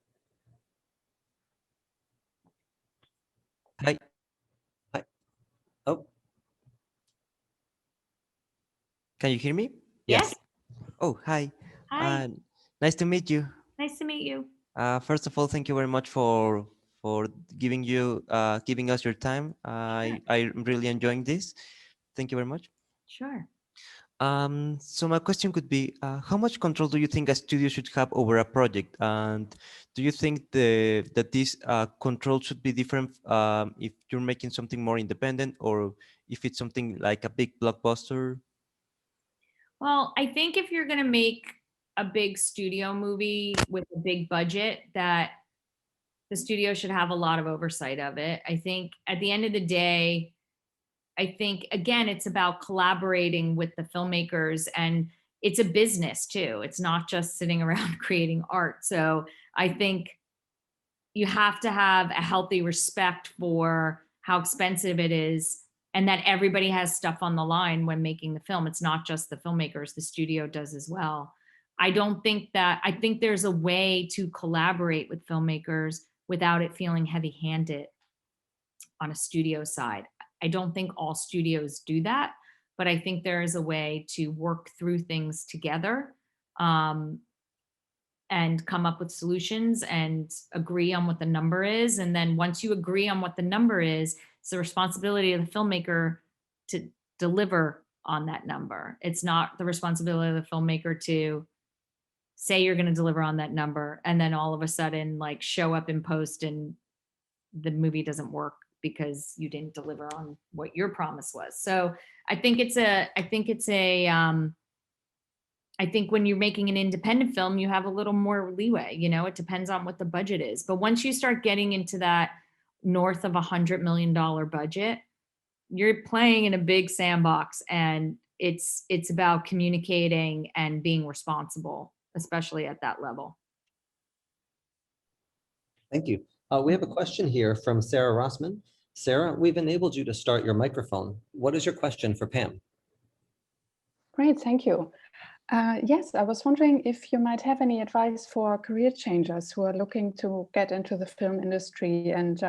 Hi. Hi. Oh. Can you hear me? Yes. Oh, hi. Hi. Nice to meet you. Nice to meet you. First of all, thank you very much for giving us your time. I'm really enjoying this. Thank you very much. Sure. So my question could be, how much control do you think a studio should have over a project? And do you think that this control should be different if you're making something more independent or if it's something like a big blockbuster? Well, I think if you're going to make a big studio movie with a big budget, that the studio should have a lot of oversight of it. I think at the end of the day, I think, again, it's about collaborating with the filmmakers, and it's a business too. It's not just sitting around creating art. So I think you have to have a healthy respect for how expensive it is, and that everybody has stuff on the line when making the film. It's not just the filmmakers, the studio does as well. I think there's a way to collaborate with filmmakers without it feeling heavy-handed on a studio side. I don't think all studios do that, but I think there is a way to work through things together and come up with solutions and agree on what the number is. And then once you agree on what the number is, it's the responsibility of the filmmaker to deliver on that number. It's not the responsibility of the filmmaker to say you're going to deliver on that number and then all of a sudden like show up in post and the movie doesn't work because you didn't deliver on what your promise was. So I think when you're making an independent film, you have a little more leeway, you know, it depends on what the budget is. But once you start getting into that north of $100 million budget, you're playing in a big sandbox, and it's about communicating and being responsible, especially at that level. Thank you. We have a question here from Sarah Rossman. Sarah, we've enabled you to start your microphone. What is your question for Pam? Great, thank you. Yes, I was wondering if you might have any advice for career changers who are looking to get into the film industry, and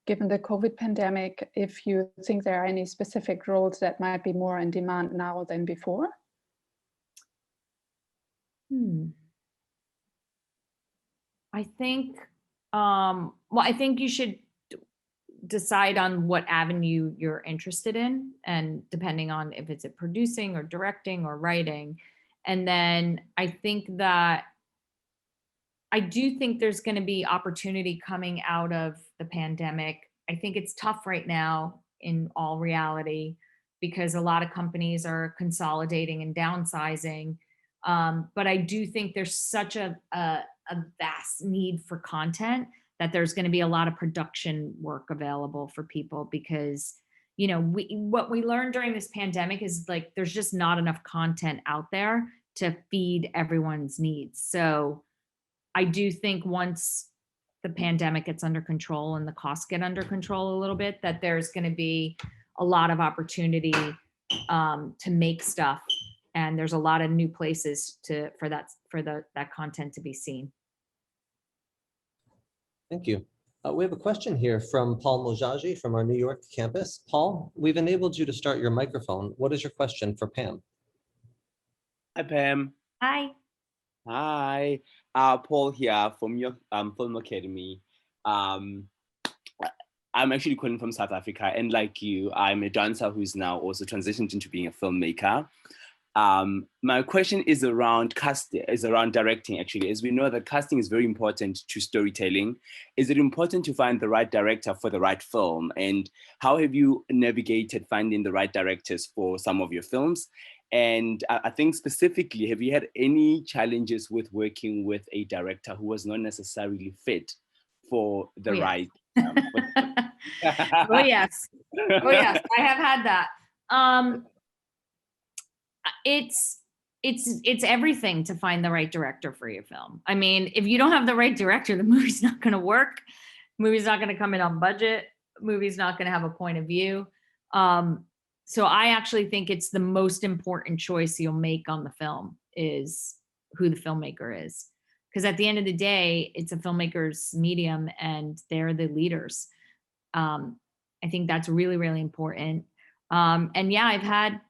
given the COVID pandemic, if you think there are any specific roles that might be more in demand now than before? I think, I think you should decide on what avenue you're interested in, and depending on if it's producing or directing or writing. And then I do think there's going to be opportunity coming out of the pandemic. I think it's tough right now in all reality because a lot of companies are consolidating and downsizing. But I do think there's such a vast need for content that there's going to be a lot of production work available for people because, you know, what we learned during this pandemic is like there's just not enough content out there to feed everyone's needs. So I do think once the pandemic gets under control and the costs get under control a little bit, that there's going to be a lot of opportunity to make stuff, and there's a lot of new places for that content to be seen. Thank you. We have a question here from Paul Mojaji from our New York campus. Paul, we've enabled you to start your microphone. What is your question for Pam? Hi, Pam. Hi. Hi. Paul here from your Film Academy. I'm actually calling from South Africa, and like you, I'm a dancer who's now also transitioned into being a filmmaker. My question is around casting, is around directing actually. As we know that casting is very important to storytelling. Is it important to find the right director for the right film? And how have you navigated finding the right directors for some of your films? And I think specifically, have you had any challenges with working with a director who was not necessarily fit for the Oh, yeah. right. Oh yes. Oh yes, I have had that. It's everything to find the right director for your film. I mean, if you don't have the right director, the movie's not going to work. Movie's not going to come in on budget. Movie's not going to have a point of view. So I actually think it's the most important choice you'll make on the film is who the filmmaker is. Because at the end of the day, it's a filmmaker's medium and they're the leaders. I think that's really, really important. And yeah, I've had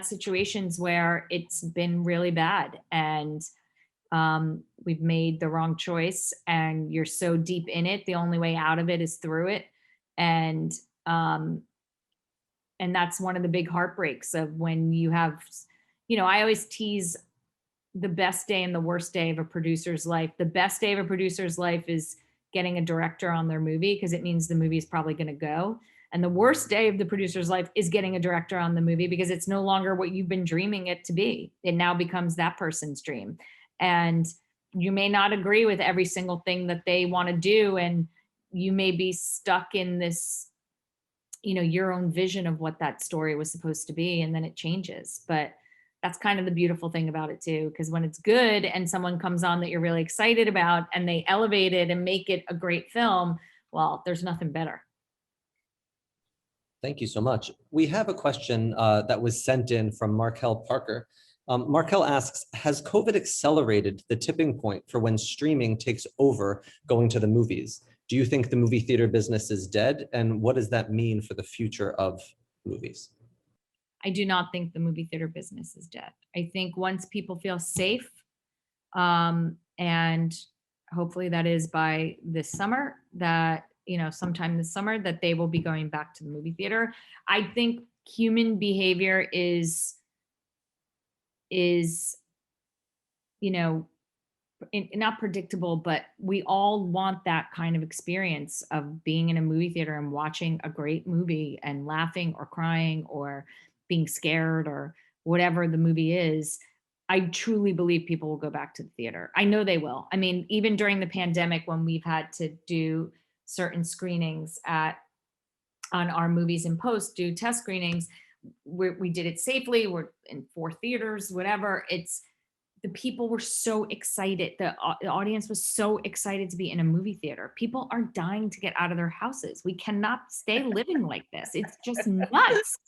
situations where it's been really bad and we've made the wrong choice and you're so deep in it, the only way out of it is through it. And that's one of the big heartbreaks of when you have, I always tease the best day and the worst day of a producer's life. The best day of a producer's life is getting a director on their movie because it means the movie is probably going to go. And the worst day of the producer's life is getting a director on the movie because it's no longer what you've been dreaming it to be. It now becomes that person's dream. And you may not agree with every single thing that they want to do. And you may be stuck in this, your own vision of what that story was supposed to be. And then it changes. But that's kind of the beautiful thing about it too, because when it's good and someone comes on that you're really excited about and they elevate it and make it a great film, well, there's nothing better. Thank you so much. We have a question that was sent in from Markel Parker. Markel asks, has COVID accelerated the tipping point for when streaming takes over going to the movies? Do you think the movie theater business is dead? And what does that mean for the future of movies? I do not think the movie theater business is dead. I think once people feel safe, and hopefully that is by this summer, that, sometime this summer, that they will be going back to the movie theater. I think human behavior is not predictable, but we all want that kind of experience of being in a movie theater and watching a great movie and laughing or crying or being scared or whatever the movie is. I truly believe people will go back to the theater. I know they will. I mean, even during the pandemic, when we've had to do certain screenings on our movies in post, do test screenings, we did it safely. We're in 4 theaters, whatever. The people were so excited. The audience was so excited to be in a movie theater. People are dying to get out of their houses. We cannot stay living like this. It's just nuts.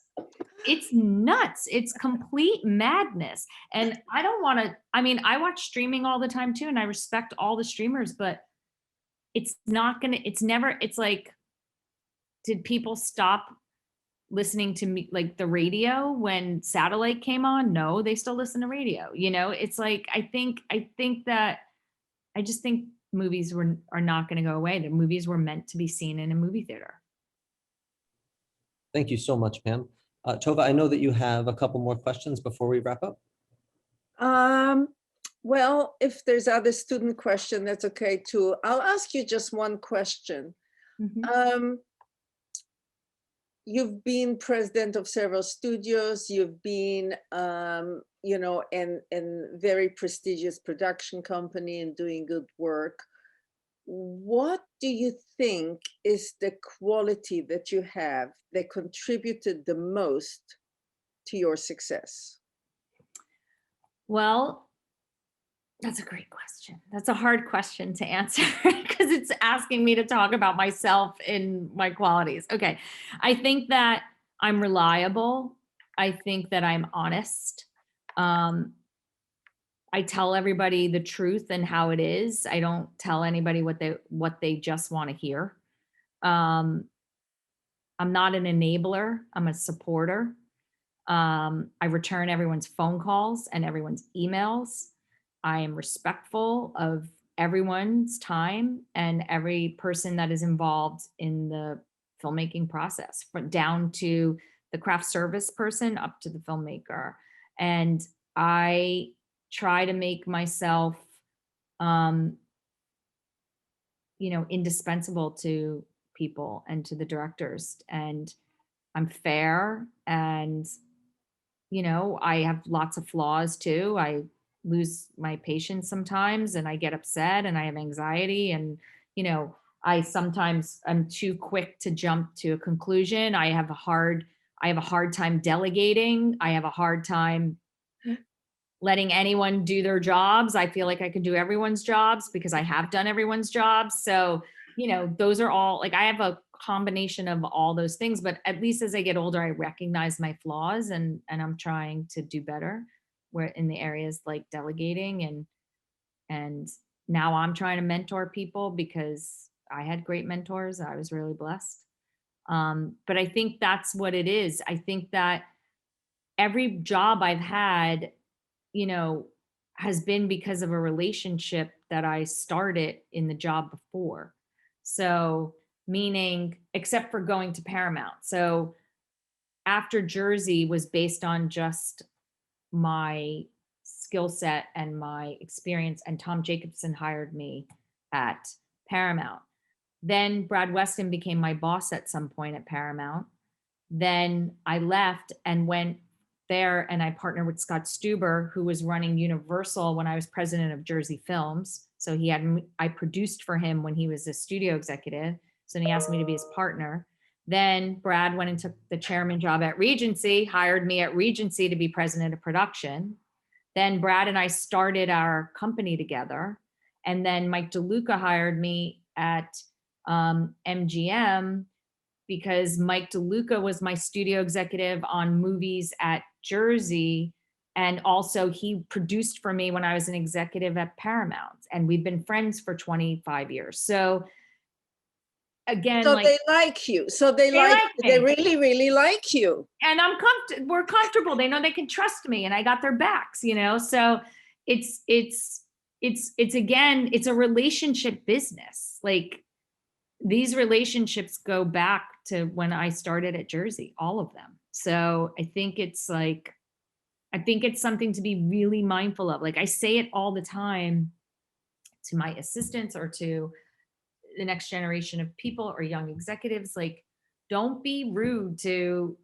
It's nuts. It's complete madness. And I don't want to, I watch streaming all the time too, and I respect all the streamers, but it's like, did people stop listening to me, like the radio when satellite came on? No, they still listen to radio. It's like, I just think movies are not going to go away. The movies were meant to be seen in a movie theater. Thank you so much, Pam. Tova, I know that you have a couple more questions before we wrap up. Well, if there's other student question, that's okay too. I'll ask you just one question. Mm-hmm. You've been president of several studios. You've been, in very prestigious production company and doing good work. What do you think is the quality that you have that contributed the most to your success? Well, that's a great question. That's a hard question to answer because it's asking me to talk about myself and my qualities. Okay. I think that I'm reliable. I think that I'm honest. I tell everybody the truth and how it is. I don't tell anybody what they just want to hear. I'm not an enabler. I'm a supporter. I return everyone's phone calls and everyone's emails. I am respectful of everyone's time and every person that is involved in the filmmaking process, down to the craft service person up to the filmmaker. And I try to make myself, indispensable to people and to the directors. And I'm fair, and, I have lots of flaws too. I lose my patience sometimes, and I get upset and I have anxiety, and, you know, I sometimes I'm too quick to jump to a conclusion. I have a hard time delegating. I have a hard time letting anyone do their jobs. I feel like I can do everyone's jobs because I have done everyone's jobs. So, you know, those are all, like, I have a combination of all those things, but at least as I get older, I recognize my flaws, and I'm trying to do better where in the areas like delegating, and now I'm trying to mentor people because I had great mentors. I was really blessed. But I think that's what it is. I think that every job I've had, you know, has been because of a relationship that I started in the job before. So, meaning, except for going to Paramount. So after Jersey was based on just my skill set and my experience, and Tom Jacobson hired me at Paramount. Then Brad Weston became my boss at some point at Paramount. Then I left and went there, and I partnered with Scott Stuber, who was running Universal when I was president of Jersey Films. So I produced for him when he was a studio executive. So he asked me to be his partner. Then Brad went and took the chairman job at Regency, hired me at Regency to be president of production. Then Brad and I started our company together. And then Mike DeLuca hired me at MGM because Mike DeLuca was my studio executive on movies at Jersey. And also he produced for me when I was an executive at Paramount. And we've been friends for 25 years. So again, so like, they like you. So they really, really like you. And we're comfortable. They know they can trust me, and I got their backs, you know? So it's again, it's a relationship business. Like, these relationships go back to when I started at Jersey, all of them. So I think it's something to be really mindful of. Like, I say it all the time to my assistants or to the next generation of people or young executives, like, don't be rude to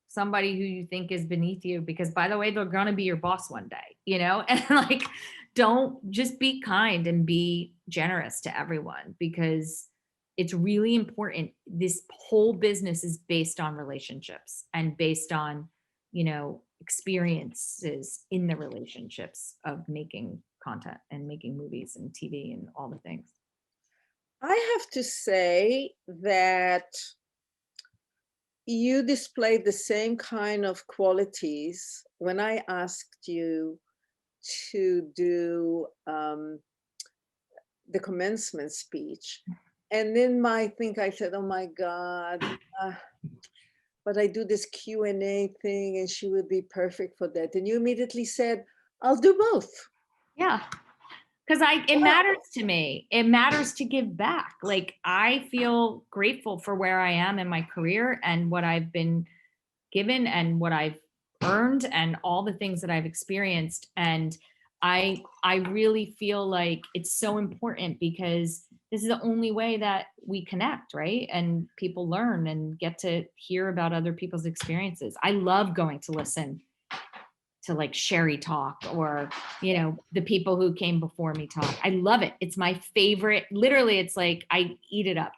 somebody who you think is beneath you, because, by the way, they're going to be your boss one day, you know? And like, don't, just be kind and be generous to everyone, because it's really important. This whole business is based on relationships and based on, you know, experiences in the relationships of making content and making movies and TV and all the things. I have to say that you displayed the same kind of qualities when I asked you to do the commencement speech. And then I think I said, oh my God, but I do this Q&A thing and she would be perfect for that. And you immediately said, I'll do both. Yeah. Because it matters to me. It matters to give back. Like, I feel grateful for where I am in my career and what I've been given and what I've earned and all the things that I've experienced. And I really feel like it's so important, because this is the only way that we connect, right? And people learn and get to hear about other people's experiences. I love going to listen to, like, Sherry talk, or, you know, the people who came before me talk. I love it. It's my favorite. Literally, it's like I eat it up.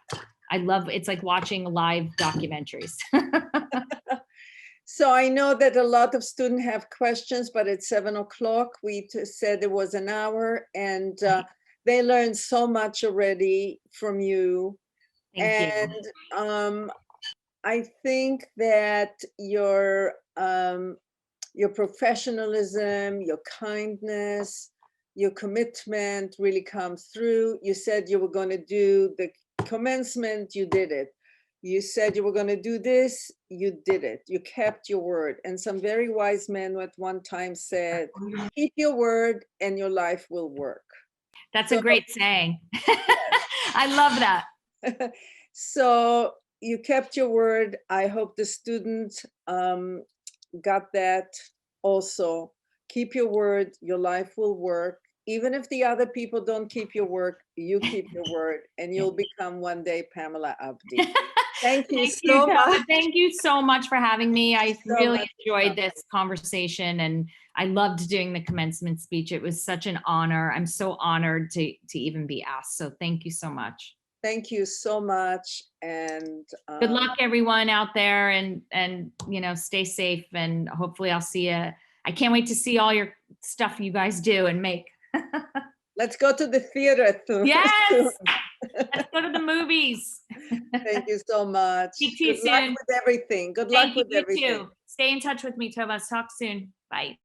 I love, it's like watching live documentaries. So I know that a lot of students have questions, but it's 7 o'clock. We said it was an hour, and they learned so much already from you. Thank you. I think that your professionalism, your kindness, your commitment really comes through. You said you were going to do the commencement, you did it. You said you were going to do this, you did it. You kept your word. And some very wise men at one time said, keep your word and your life will work. That's a great saying. I love that. So you kept your word. I hope the students got that also. Keep your word, your life will work. Even if the other people don't keep your word, you keep your word, and you'll become one day Pamela Abdy. Thank you Thank so you, Tova. much. Thank you so much for having me. I so really much, enjoyed Tova. this conversation, and I loved doing the commencement speech. It was such an honor. I'm so honored to even be asked. So thank you so much. Thank you so much. And Good luck, everyone out there, and stay safe. And hopefully, I'll see you. I can't wait to see all your stuff you guys do and make. let's go to the theater too. Yes, let's go to the movies. Thank you so much. Speak to you Good luck soon. with everything. Good Thank luck with you everything. too. Stay in touch with me, Tova. Talk soon. Bye.